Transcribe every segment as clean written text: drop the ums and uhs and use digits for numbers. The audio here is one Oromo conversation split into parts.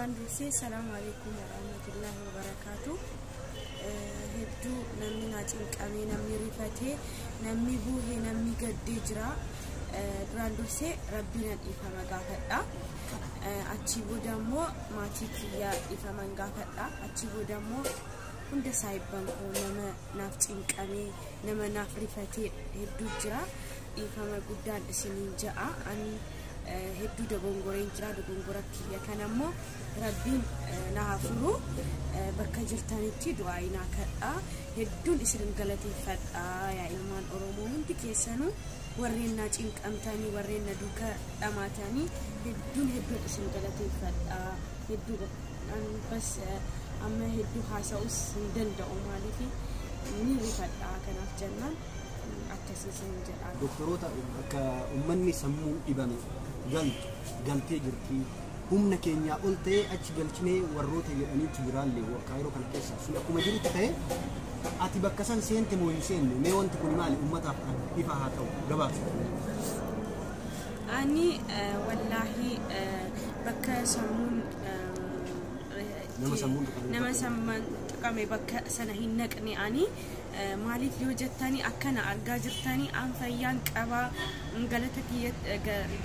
duraan السلام عليكم ورحمة الله وبركاته. هدو نمي ناجين كامي نمي رفته نمي بوه نمي قد جرا duraan ربنا إفهم قافتا أتشيبو دمو ما تيكيا إفهم قافتا أتشيبو دمو هند سايبان نما نافتين كامي نما نافرفته هدو جرا إفهم قدان سنين جاء أن هدو دغونغورين جرا دغونغورك يا كانمو ربين نافرو بكجرتانيتي دعائنا كدا هدون اسرن غلطي فدا يا ايمان اورومو هندي كيسنو ورينا چنق امتاني ورينا دوكا دماتاني هدون اسرن غلطي فدا هدو بس اما هدو حاسوس دندو مالتي ني فدا كناف جنان اكسسن جدا دكتوروتا كأمني سمو إبامي قلتي جرتي هم نكينيا قلتي أتش قلتني وروتي يعني تجرال لي وكايرو كان كيسا سو أكو مجري تكه أتي بكسان سين تموين سين ما وانت كوني مالي أمتا إفاها تو جبات أني والله بكا سمون نما سمون كمي بكا سنهين نكني أني مالك يوجدتني أكنا أرجعتني أم فيان كبا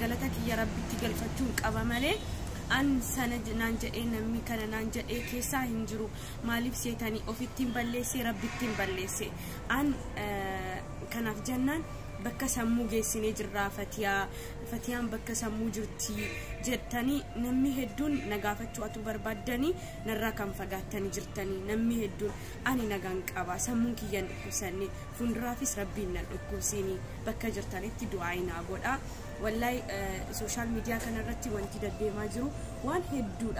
غلطك يا ربي تقلفتون كبا مالك أن سند نانجا نمي كنا نانجا كيسا هنجرو مالك سيتاني أوفيتين بالليسي ربي تين بالليسي أن كنا في جنان بكا سمو جيسيني جرا فتيان بكا سمو جرتي جرتني نمي هدون نقافتشو أتو بربادني نرا كم فقاتني جرتني نمي هدون أني نقان كابا سمون كيان نقوساني فندرافيس ربينا نقوسيني بكا جرتني تدعينا أقول والله سوشال ميديا كان رتي وانتي دبي ماجرو وان هدون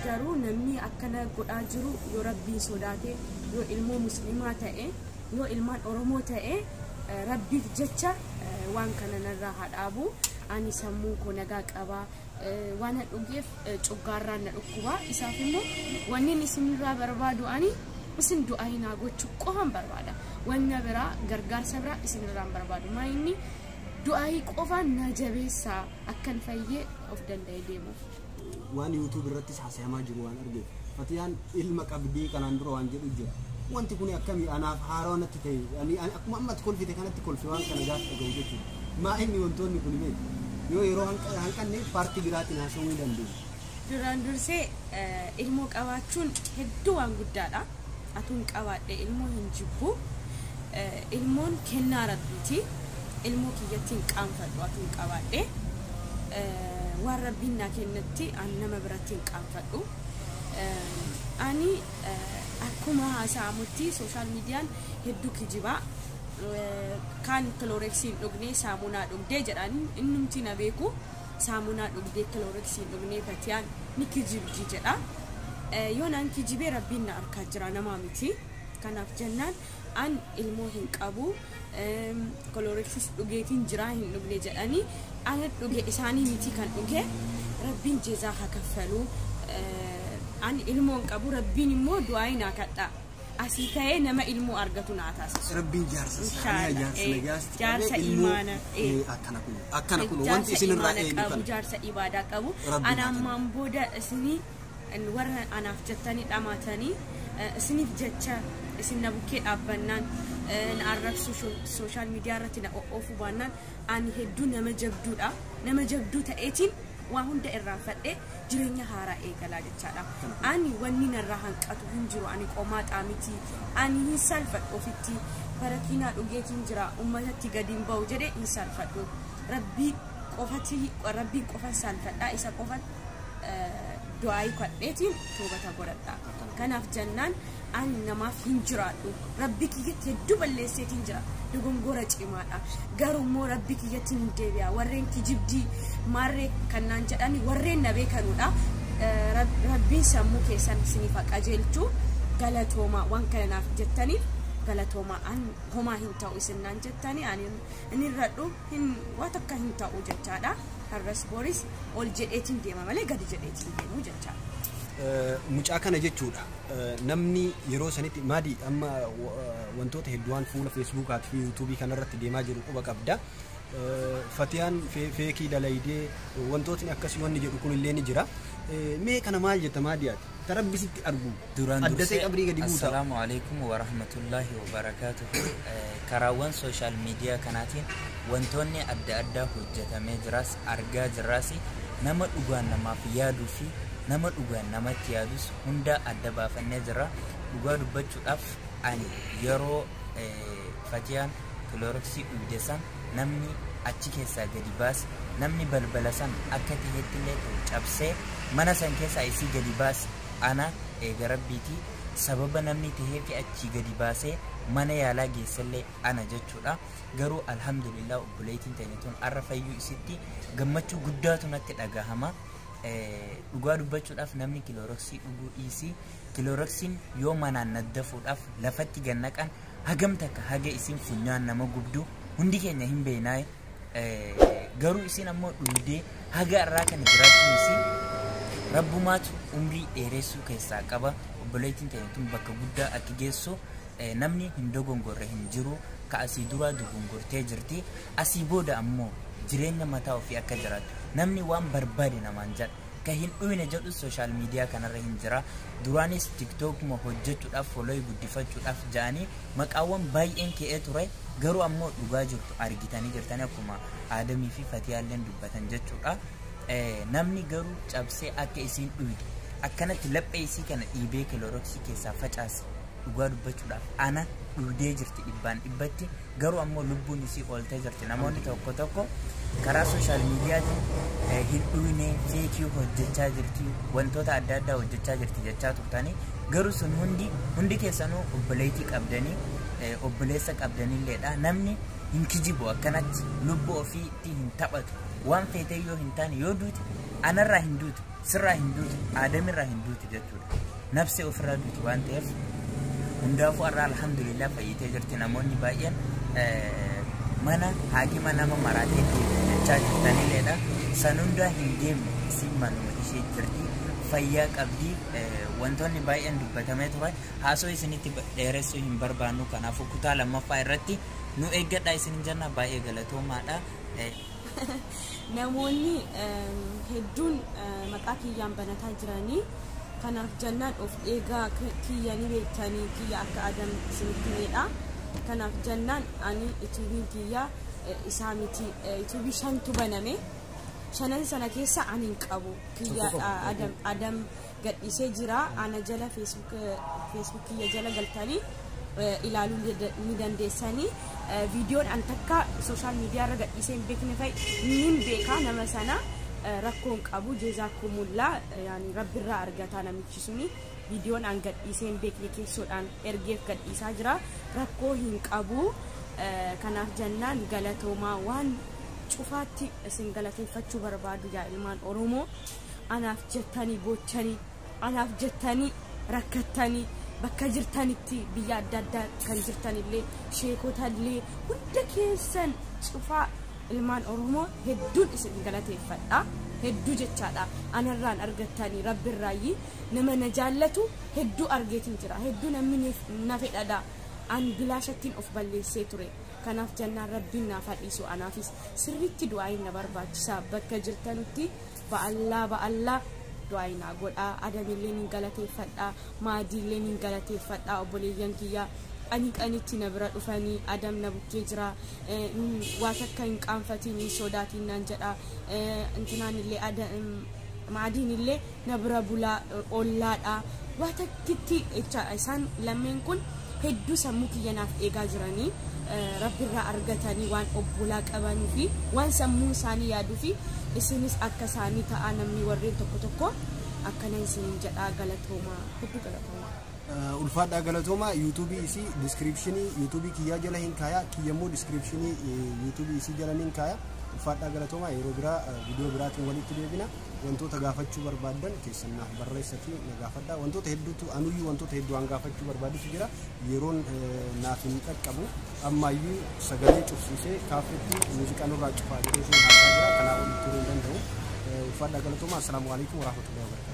جارو نمي أكنا قد أجرو يو ربي سوداتي يو علمو مسلمات يو علمان أورمو ربي جتة وان كان نراها أبو أني سموكو نجاك أبا وانا أجيب تجارا نركوا إسافمو واني نسمي بربادو أني وسن دعائنا قد تكوهم بربادا وانا برا غرغار سبرا إسن رام بربادو ما إني دعائي كوفان نجبسا أكن فيه أفضل دايديمو وان يوتيوب رتس حسيا ما جروان أرجع فتيان علمك أبدي كان عندرو عن جد وانت كوني أكمي أنا حارونة تكي يعني أنا أكمل ما تقول في تكانت تقول في وان كان جات أجوجتي ما إني وانتوني كوني مين يو يروح هنكان ني بارتي جراتي ناسوي دندو duraan ilmoo qabaachuun hedduu waan guddaadha atuun qabaadhe ilmoo hin jibbu ilmoon kennaa rabbiiti ilmoo kiyyattiin qaanfadhu atuun qabaadhe waan rabbiin naa kennetti an nama birattiin qaanfadhu ani akkuma haasamutti social media hedduu kijibaa kan chlorexin dhugne saamunaa dhugdee jedhan innumti na beeku saamunaa dhugdee chlorexin dhugne fatiyaan ni kijibji jedha yoo naan kijibee rabbiin na arkaa jira nama miti kanaaf jennaan an ilmoo hin qabu chlorexis dhugeetiin jira hin dhugne jedhani ana dhuge isaanii miti kan dhuge rabbiin jezaa haa kaffalu an ilmoon qabu rabbiin immoo du'aayina kadha asitae nama ilmu argatu naatas rabbin jaarsa imaana akkana kun wanti isin ra'ee qabu jaarsa ibada qabu ana mamboda isini warra anaaf jettani dhamatani isinif jecha isin nabuke abbannan arrabsu social media irratti na ofu bannan ani hedduu nama jabduu ta'eetiin waa hunda irraa fadhe jireenya haaraa eegalaa jechaadha ani wanni narraa hanqatu hin jiru ani qomaa xaamiti ani hin salfadhu ofitti barakiinaa dhugeetiin jira ummatatti gadiin ba'u jedhe hin salfadhu rabbii qofa salfadha isa qofa du'aayi kadheetiin toobata godhadha kanaaf jennaan ani namaaf hin jiraadhu rabbi kiyyatti hedduu balleesseetiin jira dogongora cimaadha garuu rabbi kiyyatti hin deebi'a warreen kijibdii maarree kannaan jedhani warreen na beekanuudha rabbiin sammuu keessan isiniif qajeelchu galatooma waan kananaaf jettaniif galatooma an homaa hin ta'u isinnaan jettani ani inni radhu hin waa takka hin ta'u jechaadha har'as boris ol jedheetiin deema malee gadi jedheetiin deemu jechaadha mucaa kana jechuudha namni yeroo sanitti maadi amma wantoota hedduun fuula Facebook fi YouTube kanarratti deemaa jiru quba qabda Fatiyaan feekii dalaydee wantootni akkasii wanni jedhu kun illee ni jira. Mee kana maal jetta maadiyaati? Tarabbisitti argu. Duraan Addatee qabrii gadi buuta. Assalaamu alaykum wa rahmatullahi wa barakatuh. Karaawwan social media kanaatiin wantoonni adda addaa hojjetamee jiras argaa jirras nama dhugaan namaaf yaaduu fi nama dhugaan namatti yaadus hunda adda baafannee jira. Dhugaa dubbachuudhaaf ani yeroo Fatiyaan Kiloroksii dhugdeessan namni achi keessaa gadi baas namni balbala san akka ta'etti illee cabsee mana san keessaa isii gadi baas ana eegarabbiiti sababa namni ta'ee fi achi gadi baasee mana yaalaa geessallee ana jechuudha. Garuu alhamdulillah obboleettiin ta'etuun arra fayyuu isitti gammachuu guddaatu natti dhagahama. Dhugaa dubbachuudhaaf namni Kiloroksii dhuguu dhiisii Kiloroksiin yoo manaan naddafuudhaaf lafatti gannaqan hagam takka haga isin funyaan nama gubdu hundi keenya hin beeknaa. Garuu isin ammoo dhugdee haga irraa kan jiraachuun isin rabbumaatu umrii dheeressuu keessaa qaba. Obboleettiin ta'etuun bakka guddaa akka geessu namni hin dogongorre hin jiru. Ka asii duraa dogongortee jirti asii booda ammoo jireenya mataa ofii akka jiraatu namni waan barbaade namaan jedha ka hin dhuyne jedhu social media kanarra hin jira. Duraanis TikTok mo hojjechuudhaaf follow guddifachuudhaaf jaanii maqaawwan baay'een ka'ee ture. Garuu ammoo dhugaa jirtu argitanii jirtanii akkuma Aadamii fi Fatiyaalleen dubbatan jechuudha. Namni garuu cabsee akka isiin dhuyde akkanatti laphee isii kana dhiibee Kiloroksii keessaa facaase dhugaa dubbachuudhaaf ana dhudee jirti dhibbaan dhibbatti. Garuu ammoo lubbuun isii ooltee jirti. Namoonni tokko karaa social mediaatiin hin dhuyne feekii hojjechaa jirti wantoota adda addaa hojjechaa jirti jechaa turtanii garuu sun hundi keessanuu obboleettii qabdanii obboleessa qabdanilleedha. Namni hin kijibu akkanatti lubbuu ofiitti hin taphatu waan feetee yoo hin taane yoo duuti anarraa hin duutu sirraa hin duutu aadamirraa hin duuti jechuudha. Nafsee ofirraa duuti waan ta'eef hundaafuu irraa alhamdulillah fayyitee jirti. Namoonni baay'een mana haakima nama maraatee jechaa jirtanilleedha. San hundaa hin deemne isin manuma ishee jirti fayyaa qabdi. Wantoonni baay'een dubbatamee ture haasoo isinitti dheeressuu hin barbaannu. Kanaafuu kutaa lammaffaa irratti nu eeggadhaa isin jenna. Baay'ee galatoomaadha. Namoonni hedduun maqaa kiyyaan banataa jiranii kanaaf jennaan of eegaa kiyyanii beektanii kiyya akka Adam isinitti himedha. Kanaaf jennaan ani ituubiin kiyya isaa miti ituubii 5tu baname. 5 sana keessa ani hin qabu kiyya Adam gadhiisee jira. Ana jala Facebook kiyya jala galtanii ilaaluu ni dandeessanii. Viidiyoon an takka social media irra gadhiisee hin beekne fa'i nin beekaa nama sana rakkoon qabu jeezaakumullah yani rabbirraa argataa namichi suni. Viidiyoon an gadhiisee hin beekne keessoodhaan ergeef gadhiisaa jira rakkoo hin qabu. Kanaaf jennaan galatoomaa waan cufaatti isin galateeffachuu barbaadu yaa ilmaan Oromoo. Anaaf jettanii bochanii anaaf jettanii rakkattanii bakka jirtanitti biyya adda addaa kan jirtanillee sheekotallee hunda keessan cufaa ilmaan Oromoo hedduun isin galateeffadha. Hedduu jechaadha anarraan argattanii rabbirraayi nama na jaallatu hedduu argeetiin jira. Hedduu namni na fedhadha an bilaashattiin of balleessee ture. Kanaaf jennaan rabbiin naaf hadhiisu anaafis sirriitti du'aayin na barbaachisa. Bakka jirtanutti ba'allaa du'aayin na godha. Adamillee nin galateeffadha maadiillee nin galateeffadha. Obboleeyyan kiyya qanitti na bira dhufanii Adam na bukkee jira waa takka hin qaanfatiin hin sodaatiin naan jedha. Intinaanillee maadiinillee na bira bulaa ollaadha waa takkitti isaan lameen kun hedduu sammuu kiyyanaaf eegaa jiranii rabbirraa argatanii waan obbolaa qabanii fi waan sammuu isaanii yaaduu fi isinis akka isaanii ta'aa namni warreen tokko akkana isin jedhaa galatoomaa hedduu galatoomaa. Ulfaadhaa galatooma. YouTube isi description YouTube kiyya jala hin kaaya kiyyammoo description YouTube isi jala hin kaaya. Ulfaadhaa galatooma. Yeroo biraa video biraatiin walitti deebina. Wantoota gaafachuu barbaadan keessannaaf barreessatii na gaafadhaa. Wantoota hedduutu anuyyuu wantoota hedduu an gaafachuu barbaadutu jira. Yeroon naaf hin qaqqabu ammayyuu sagalee cufsiisee kaafetti muuziqaa nurraa cufaa jedhee haasaa jira. Kanaaf walitti turuu hin danda'u. Ulfaadhaa galatooma. Assalaamu alaykum wa rahmatullahi wa barakatuh.